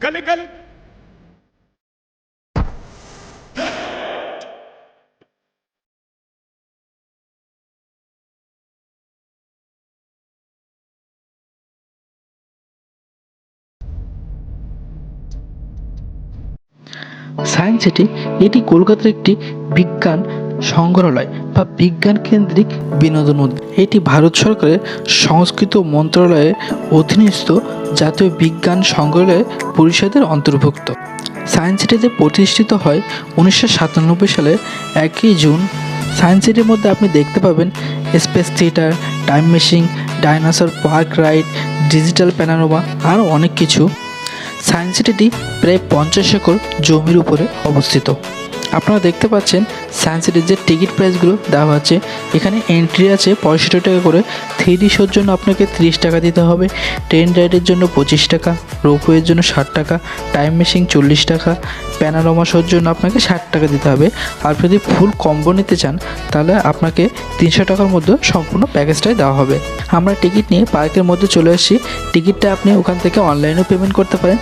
गले गले science city এটি কলকাতার একটি বিজ্ঞান সংগ্রহালয় বা বিজ্ঞান কেন্দ্রিক বিনোদন উদ্যান। এটি ভারত সরকারের সংস্কৃত মন্ত্রণালয়ের অধীনস্থ জাতীয় বিজ্ঞান সংগ্রহালয় পরিষদের অন্তর্ভুক্ত। সায়েন্স সিটিতে প্রতিষ্ঠিত হয় 1997 সালের 1 জুন। সায়েন্স সিটির মধ্যে আপনি দেখতে পাবেন space theatre, time machine, dinosaur park ride, digital panorama আরও অনেক কিছু। সায়েন্স সিটিটি প্রায় 50 একর জমির উপরে অবস্থিত। আপনারা দেখতে পাচ্ছেন সায়েন্স সিটির যে টিকিট প্রাইসগুলো দেওয়া আছে, এখানে এন্ট্রি আছে 65 টাকা করে, 3D শোর জন্য আপনাকে 30 টাকা দিতে হবে, ট্রেন রাইডের জন্য 25 টাকা, রোপওয়ের জন্য 60 টাকা, টাইম মেশিন 40 টাকা, প্যানোরামা শোর জন্য আপনাকে 60 টাকা দিতে হবে। আর যদি ফুল কম্বো নিতে চান তাহলে আপনাকে 300 টাকার মধ্যে সম্পূর্ণ প্যাকেজটাই দেওয়া হবে। আমরা টিকিট নিয়ে পার্কের মধ্যে চলে আসছি। টিকিটটা আপনি ওখান থেকে অনলাইনেও পেমেন্ট করতে পারেন,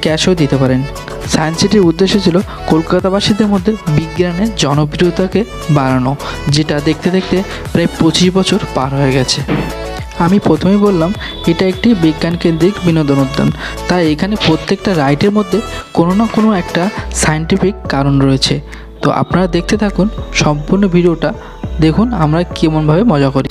ক্যাশও দিতে পারেন। সায়েন্স সিটির উদ্দেশ্য ছিল কলকাতাবাসীদের মধ্যে বিজ্ঞানের জনপ্রিয়তাকে বাড়ানো, যেটা দেখতে দেখতে প্রায় 25 বছর পার হয়ে গেছে। আমি প্রথমেই বললাম এটা একটি বিজ্ঞান কেন্দ্রিক বিনোদন উদ্যান, তাই এখানে প্রত্যেকটা রাইডের মধ্যে কোনো না কোনো একটা সায়েন্টিফিক কারণ রয়েছে। তো আপনারা দেখতে থাকুন, সম্পূর্ণ ভিডিওটা দেখুন আমরা কেমনভাবে মজা করি।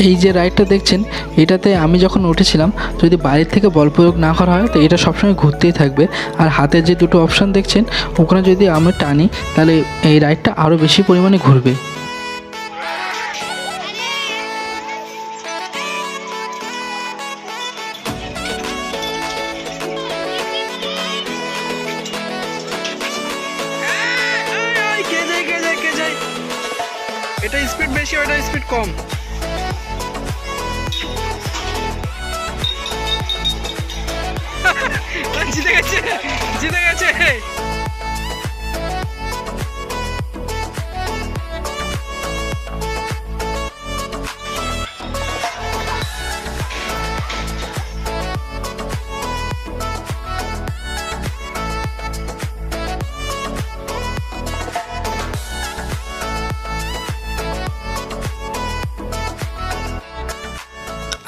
এই যে রাইডটা দেখছেন, এটাতে আমি যখন উঠেছিলাম, যদি বাইরের থেকে বল প্রয়োগ না করা হয় তো এটা সবসময় ঘুরতেই থাকবে। আর হাতের যে দুটো অপশান দেখছেন, ওখানে যদি আমরা টানি তাহলে এই রাইডটা আরও বেশি পরিমাণে ঘুরবে। এটা স্পিড বেশি, ওটা স্পিড কম। জিতে গেছে, জিতে গেছে।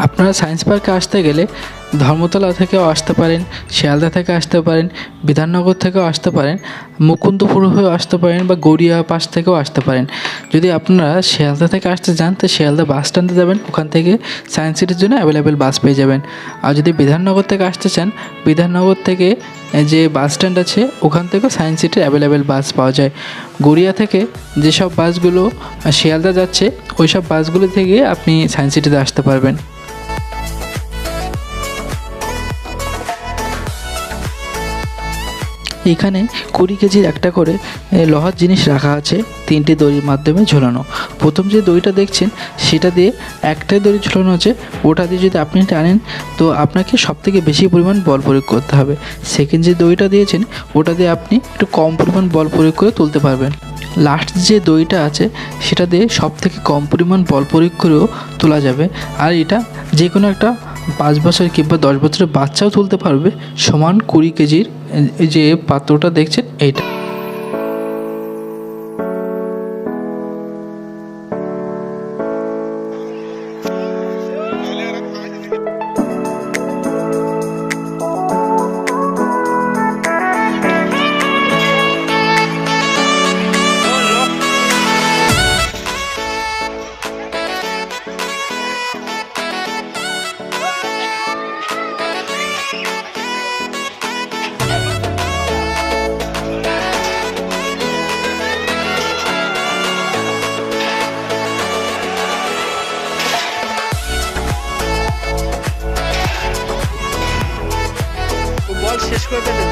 আপনারা সায়েন্স পার্কে আসতে গেলে ধর্মতলা থেকেও আসতে পারেন, শিয়ালদা থেকে আসতে পারেন, বিধাননগর থেকেও আসতে পারেন, মুকুন্দপুর হয়েও আসতে পারেন বা গড়িয়া পাশ থেকেও আসতে পারেন। যদি আপনারা শিয়ালদা থেকে আসতে চান তো শিয়ালদা বাস স্ট্যান্ডে যাবেন, ওখান থেকে সায়েন্স সিটির জন্য অ্যাভেলেবেল বাস পেয়ে যাবেন। আর যদি বিধাননগর থেকে আসতে চান, বিধাননগর থেকে যে বাস স্ট্যান্ড আছে ওখান থেকেও সায়েন্স সিটির অ্যাভেলেবেল বাস পাওয়া যায়। গড়িয়া থেকে যেসব বাসগুলো শিয়ালদা যাচ্ছে ওই সব বাসগুলো থেকে আপনি সায়েন্স সিটিতে আসতে পারবেন। এখানে 20 কেজির একটা করে লোহার জিনিস রাখা আছে, 3টি দড়ির মাধ্যমে ঝোলানো। প্রথম যে দড়িটা দেখছেন সেটা দিয়ে একটাই দড়ি ঝোলানো আছে, ওটা দিয়ে যদি আপনি টানেন তো আপনাকে সবথেকে বেশি পরিমাণ বল প্রয়োগ করতে হবে। সেকেন্ড যে দড়িটা দিয়েছেন ওটা দিয়ে আপনি একটু কম পরিমাণ বল প্রয়োগ করে তুলতে পারবেন। লাস্ট যে দড়িটা আছে সেটা দিয়ে সবথেকে কম পরিমাণ বল প্রয়োগ করেও তোলা যাবে। আর এটা যে কোনো একটা 5 বছর কিংবা 10 বছরের বাচ্চাও তুলতে পারবে। সমান 20 কেজির যে পাত্রটা দেখছেন এইটা। বল শেষ করে দেবে।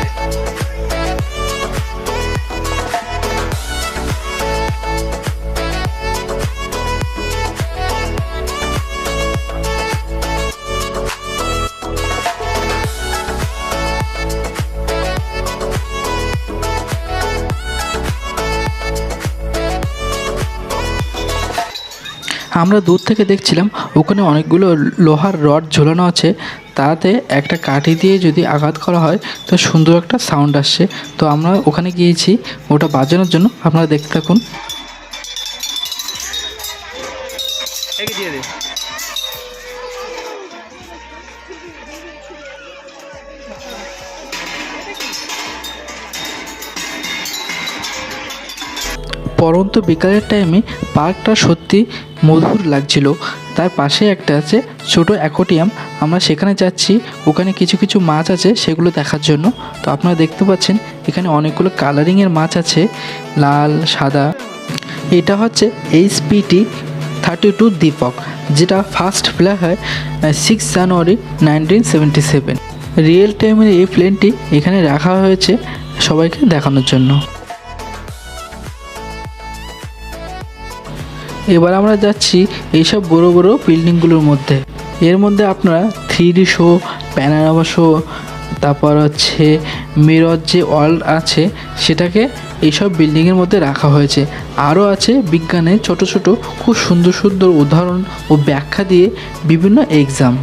আমরা দূর থেকে দেখছিলাম ওখানে অনেকগুলো লোহার রড ঝোলানো আছে, তাতে একটা কাঠি দিয়ে যদি আঘাত করা হয় তো সুন্দর একটা সাউন্ড আসছে। তো আমরা ওখানে গিয়েছি ওটা বাজানোর জন্য, আপনারা দেখতে থাকুন। একে দিয়ে দে। পরন্ত বিকালের টাইমে পার্কটা সত্যি মধুর লাগছিল। তার পাশে একটা আছে ছোট অ্যাকোয়ারিয়াম, আমরা সেখানে যাচ্ছি। ওখানে কিছু কিছু মাছ আছে সেগুলো দেখার জন্য। তো আপনারা দেখতে পাচ্ছেন এখানে অনেকগুলো কালারিংয়ের মাছ আছে, লাল, সাদা। এটা হচ্ছে HPT-32 দীপক, যেটা ফার্স্ট ফ্লাই হয় 6 জানুয়ারি 1977। রিয়েল টাইমের এই প্লেনটি এখানে রাখা হয়েছে সবাইকে দেখানোর জন্য। এবার আমরা যাচ্ছি এইসব বড় বড় বিল্ডিংগুলোর মধ্যে। এর মধ্যে আপনারা 3D শো, প্যানোরামা শো, তারপর হচ্ছে মিরর যে ওয়ার্ল্ড আছে সেটাকে এইসব বিল্ডিংয়ের মধ্যে রাখা হয়েছে। আরও আছে বিজ্ঞানের ছোট ছোট খুব সুন্দর সুন্দর উদাহরণ ও ব্যাখ্যা দিয়ে বিভিন্ন এক্সাম।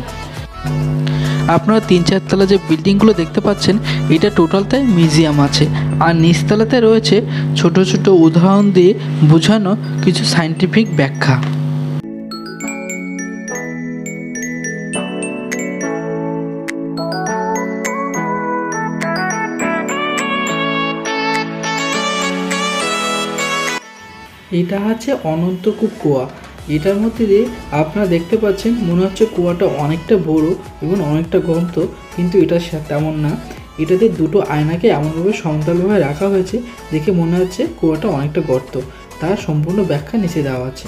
আপনারা 3-4 তলা যে বিল্ডিংগুলো দেখতে পাচ্ছেন এটা টোটালটাই মিউজিয়াম আছে, আর নিচতলাতে রয়েছে ছোট ছোট উদাহরণ দিয়ে বোঝানো কিছু সায়েন্টিফিক ব্যাখ্যা। এটা হচ্ছে অনন্তকূপ কুয়া। এটার মধ্যে দিয়ে আপনারা দেখতে পাচ্ছেন মনে হচ্ছে কুয়াটা অনেকটা বড় এবং অনেকটা গর্ত, কিন্তু এটা তেমন না। এটাতে দুটো আয়নাকে এমনভাবে সমতলভাবে রাখা হয়েছে দেখে মনে হচ্ছে কুয়াটা অনেকটা গর্ত। তার সম্পূর্ণ ব্যাখ্যা নিচে দেওয়া আছে।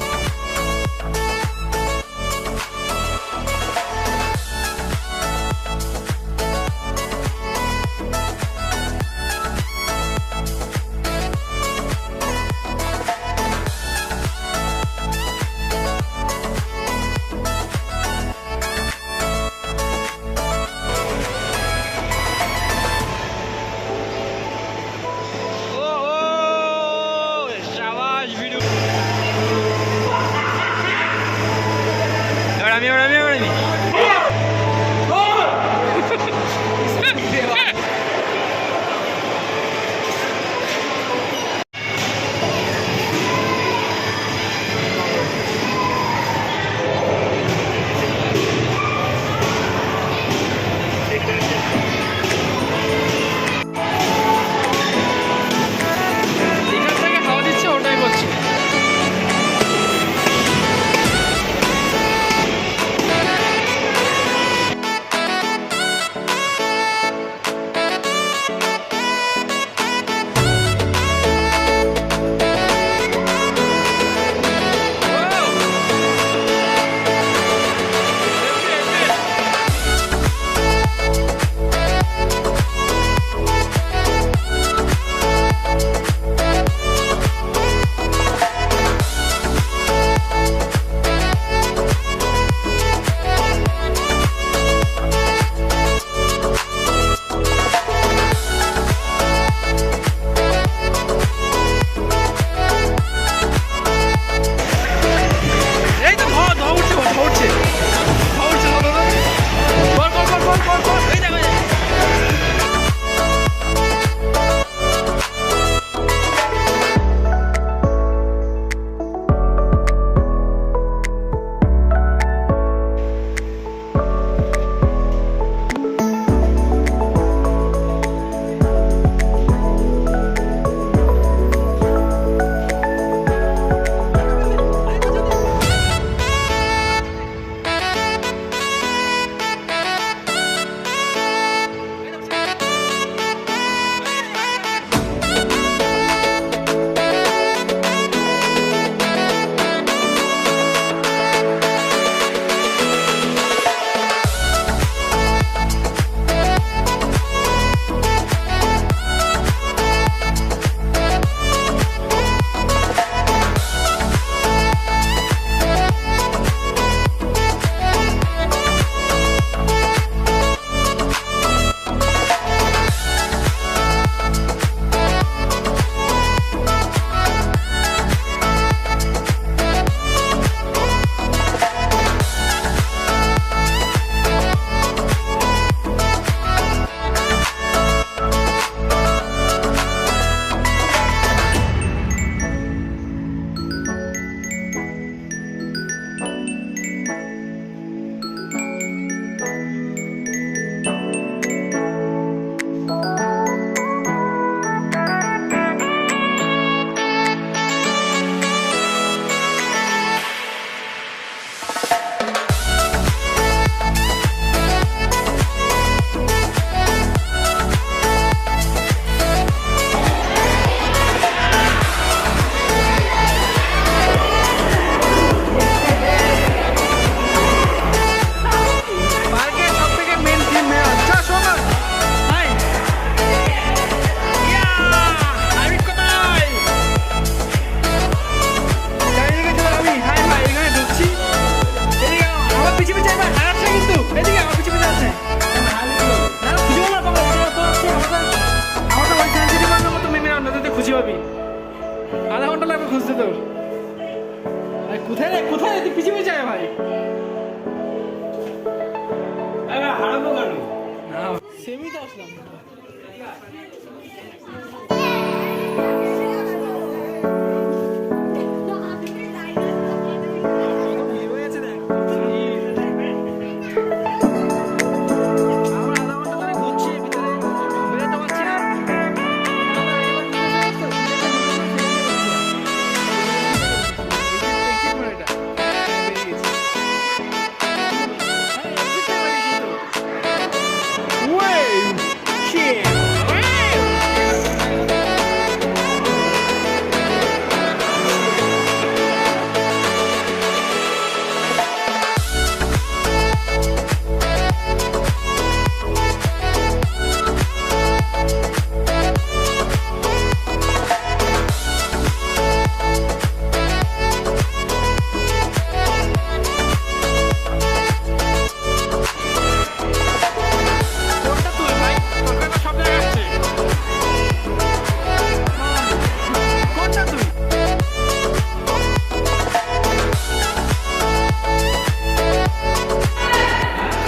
সেমই তো আসলাম।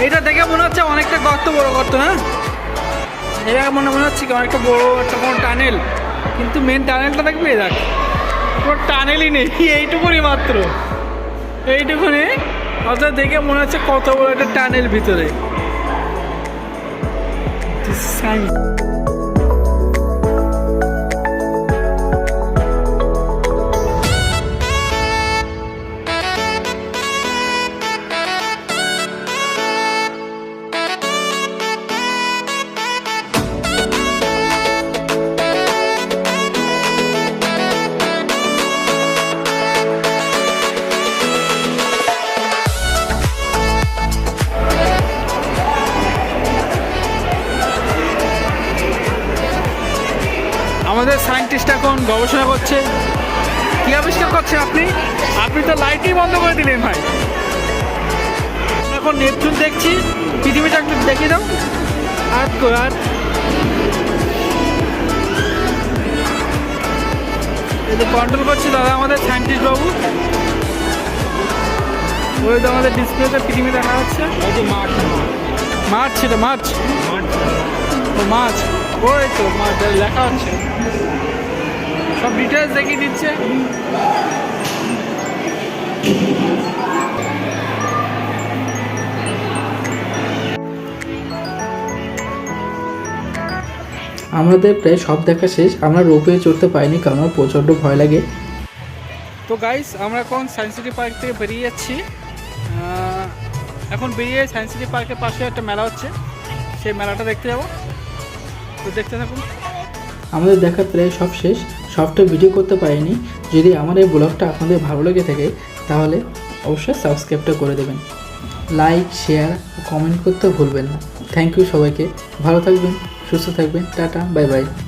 এটা দেখে মনে হচ্ছে অনেকটা গর্ত, বড় গর্ত না? এটা মনে হচ্ছে কি অনেকটা বড় একটা কোনো টানেল, কিন্তু মেন টানেলটা দেখবে দেখ পুরো টানেলই নেই, এইটুকুনি মাত্র, এইটুকুনি। অর্থাৎ দেখে মনে হচ্ছে কত বড় একটা টানেল ভিতরে। আমাদের সায়েন্টিস্ট এখন গবেষণা করছে। কি আবিষ্কার করছেন আপনি? আপনি তো লাইটই বন্ধ করে দিলেন ভাই। এখন নেপচুন দেখছি, পৃথিবীটা একটু দেখিয়ে দাও। আর এই যে কন্ট্রোল করছে দাদা আমাদের সায়েন্টিস্ট বাবু। ওই তো আমাদের ডিসপ্লেতে পৃথিবী দেখা যাচ্ছে। মাছ, সেটা মাছ, ও মাছ, ওই তো মাছ লেখা হচ্ছে, সব ডিটেলস দেখিয়ে দিচ্ছে। আমাদের প্রায় সব দেখা শেষ। আমরা রোপওয়ে চড়তে পারিনি কারণ আমার প্রচণ্ড ভয় লাগে। তো গাইস, আমরা এখন সায়েন্স সিটি পার্ক থেকে বেরিয়ে যাচ্ছি। এখন বেরিয়ে সায়েন্স সিটি পার্কের পাশে একটা মেলা হচ্ছে, সেই মেলাটা দেখতে যাবো। তো দেখতে থাকুন। আমাদের দেখা প্রায় সব শেষ, সবটা ভিডিও করতে পারিনি। যদি আমার এই ব্লগটা আপনাদের ভালো লেগে থাকে তাহলে অবশ্যই সাবস্ক্রাইবটা করে দেবেন, লাইক, শেয়ার, কমেন্ট করতে ভুলবেন না। থ্যাংক ইউ সবাইকে। ভালো থাকবেন, সুস্থ থাকবেন। Tata, bye bye.